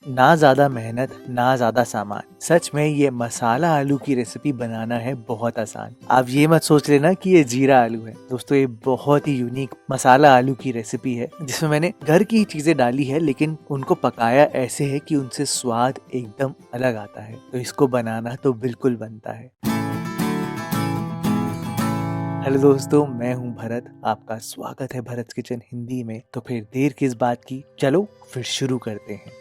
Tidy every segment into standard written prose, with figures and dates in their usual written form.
ना ज्यादा मेहनत, ना ज्यादा सामान। सच में ये मसाला आलू की रेसिपी बनाना है बहुत आसान। आप ये मत सोच लेना कि ये जीरा आलू है। दोस्तों ये बहुत ही यूनिक मसाला आलू की रेसिपी है जिसमें मैंने घर की चीजें डाली है, लेकिन उनको पकाया ऐसे है कि उनसे स्वाद एकदम अलग आता है। तो इसको बनाना तो बिल्कुल बनता है। हेलो दोस्तों, मैं हूं भरत। आपका स्वागत है भरत किचन हिंदी में। तो फिर देर किस बात की, चलो फिर शुरू करते हैं।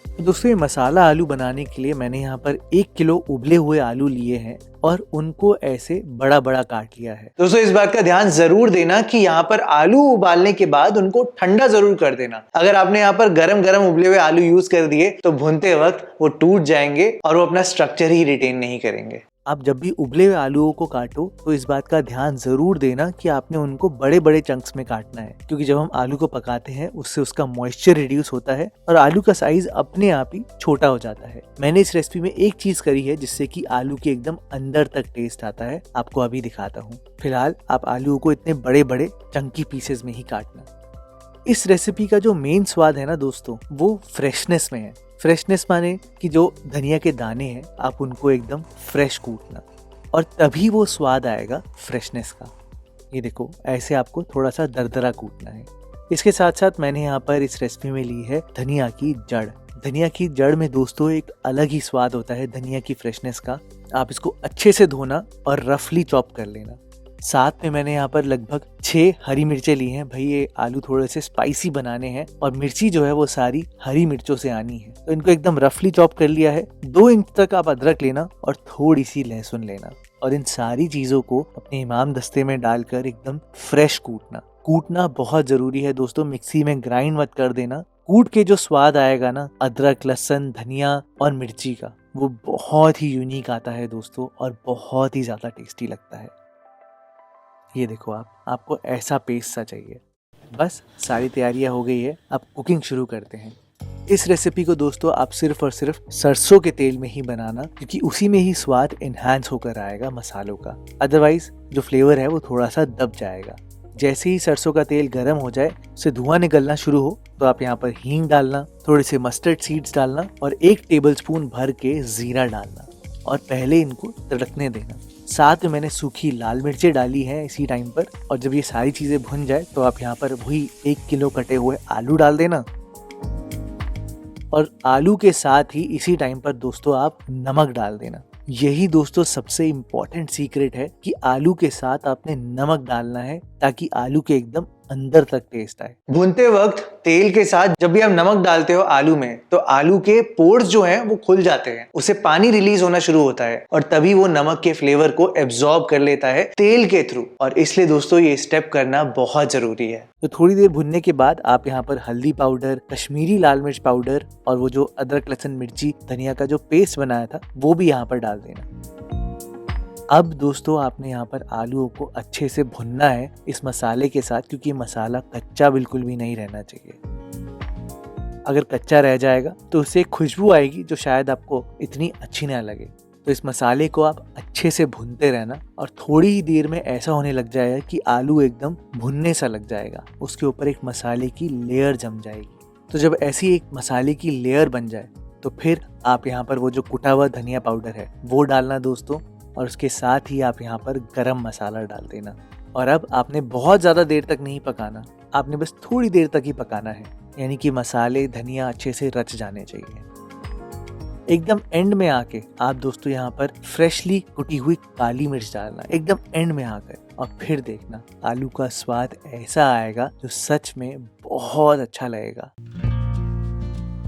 तो दोस्तों ये मसाला आलू बनाने के लिए मैंने यहाँ पर 1 किलो उबले हुए आलू लिए हैं और उनको ऐसे बड़ा बड़ा काट लिया है। दोस्तों इस बात का ध्यान जरूर देना कि यहाँ पर आलू उबालने के बाद उनको ठंडा जरूर कर देना। अगर आपने यहाँ पर गरम गरम उबले हुए आलू यूज कर दिए तो भूनते वक्त वो टूट जाएंगे और वो अपना स्ट्रक्चर ही रिटेन नहीं करेंगे। आप जब भी उबले हुए आलूओं को काटो तो इस बात का ध्यान जरूर देना कि आपने उनको बड़े बड़े चंक्स में काटना है, क्योंकि जब हम आलू को पकाते हैं उससे उसका मॉइस्चर रिड्यूस होता है और आलू का साइज अपने आप ही छोटा हो जाता है। मैंने इस रेसिपी में एक चीज करी है जिससे कि आलू के एकदम अंदर तक टेस्ट आता है। आपको अभी दिखाता हूँ। फिलहाल आप आलूओं को इतने बड़े बड़े चंकी पीसेस में ही काटना। इस रेसिपी का जो मेन स्वाद है ना दोस्तों, वो फ्रेशनेस में है। फ्रेशनेस माने कि जो धनिया के दाने हैं आप उनको एकदम फ्रेश कूटना और तभी वो स्वाद आएगा फ्रेशनेस का। ये देखो, ऐसे आपको थोड़ा सा दरदरा कूटना है। इसके साथ साथ मैंने यहाँ पर इस रेसिपी में ली है धनिया की जड़। धनिया की जड़ में दोस्तों एक अलग ही स्वाद होता है धनिया की फ्रेशनेस का। आप इसको अच्छे से धोना और रफली चॉप कर लेना। साथ में मैंने यहाँ पर लगभग 6 हरी मिर्चें ली हैं। भाई ये आलू थोड़े से स्पाइसी बनाने हैं और मिर्ची जो है वो सारी हरी मिर्चों से आनी है, तो इनको एकदम रफली चॉप कर लिया है। 2 इंच तक आप अदरक लेना और थोड़ी सी लहसुन लेना और इन सारी चीजों को अपने इमाम दस्ते में डालकर एकदम फ्रेश कूटना बहुत जरूरी है दोस्तों। मिक्सी में ग्राइंड मत कर देना। कूट के जो स्वाद आएगा ना अदरक, लहसुन, धनिया और मिर्ची का, वो बहुत ही यूनिक आता है दोस्तों और बहुत ही ज्यादा टेस्टी लगता है। ये देखो, आपको ऐसा पेस्ट सा चाहिए। बस सारी तैयारियां हो गई है, अब कुकिंग शुरू करते हैं। इस रेसिपी को दोस्तों आप सिर्फ और सिर्फ सरसों के तेल में ही बनाना, क्योंकि उसी में ही स्वाद एनहांस होकर आएगा मसालों का। अदरवाइज जो फ्लेवर है वो थोड़ा सा दब जाएगा। जैसे ही सरसों का तेल गर्म हो जाए, उससे धुआं निकलना शुरू हो, तो आप यहाँ पर हींग डालना, थोड़े से मस्टर्ड सीड्स डालना और 1 टेबलस्पून भर के जीरा डालना और पहले इनको तड़कने देना। साथ में मैंने सूखी लाल मिर्चें डाली हैं इसी टाइम पर। और जब ये सारी चीजें भुन जाए तो आप यहाँ पर वही 1 किलो कटे हुए आलू डाल देना और आलू के साथ ही इसी टाइम पर दोस्तों आप नमक डाल देना। यही दोस्तों सबसे इम्पोर्टेंट सीक्रेट है कि आलू के साथ आपने नमक डालना है ताकि आलू के एकदम अंदर तक टेस्ट आए। भूनते वक्त तेल के साथ जब भी आप नमक डालते हो आलू में, तो आलू के पोर्स जो हैं वो खुल जाते हैं, उससे पानी रिलीज होना शुरू होता है और तभी वो नमक के फ्लेवर को एब्जॉर्ब कर लेता है तेल के थ्रू। और इसलिए दोस्तों ये स्टेप करना बहुत जरूरी है। तो थोड़ी देर भुनने के बाद आप यहाँ पर हल्दी पाउडर, कश्मीरी लाल मिर्च पाउडर और वो जो अदरक, लहसुन, मिर्ची, धनिया का जो पेस्ट बनाया था वो भी यहाँ पर डाल देना। अब दोस्तों आपने यहाँ पर आलूओं को अच्छे से भुनना है इस मसाले के साथ, क्योंकि मसाला कच्चा बिल्कुल भी नहीं रहना चाहिए। अगर कच्चा रह जाएगा तो उससे खुशबू आएगी जो शायद आपको इतनी अच्छी ना लगे। तो इस मसाले को आप अच्छे से भूनते रहना और थोड़ी ही देर में ऐसा होने लग जाएगा कि आलू एकदम भुनने सा लग जाएगा, उसके ऊपर एक मसाले की लेयर जम जाएगी। तो जब ऐसी एक मसाले की लेयर बन जाए तो फिर आप यहाँ पर वो जो कुटा हुआ धनिया पाउडर है वो डालना दोस्तों, और उसके साथ ही आप यहाँ पर गरम मसाला डाल देना। और अब आपने बहुत ज़्यादा देर तक नहीं पकाना, आपने बस थोड़ी देर तक ही पकाना है, यानी कि मसाले, धनिया अच्छे से रच जाने चाहिए। एकदम एंड में आके आप दोस्तों यहाँ पर फ्रेशली कुटी हुई काली मिर्च डालना, एकदम एंड में आकर, और फिर देखना आलू का स्वाद ऐसा आएगा जो सच में बहुत अच्छा लगेगा।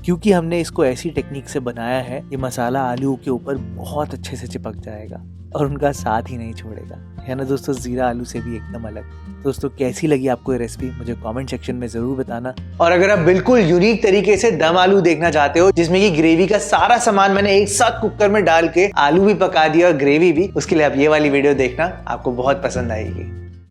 क्योंकि हमने इसको ऐसी टेक्निक से बनाया है, ये मसाला आलू के ऊपर बहुत अच्छे से चिपक जाएगा और उनका साथ ही नहीं छोड़ेगा, है ना दोस्तों, जीरा आलू से भी एकदम अलग। दोस्तों कैसी लगी आपको ये रेसिपी, मुझे कमेंट सेक्शन में जरूर बताना। और अगर आप बिल्कुल यूनिक तरीके से दम आलू देखना चाहते हो, जिसमें कि ग्रेवी का सारा सामान मैंने एक साथ कुकर में डाल के आलू भी पका दिया और ग्रेवी भी, उसके लिए आप ये वाली वीडियो देखना, आपको बहुत पसंद आएगी।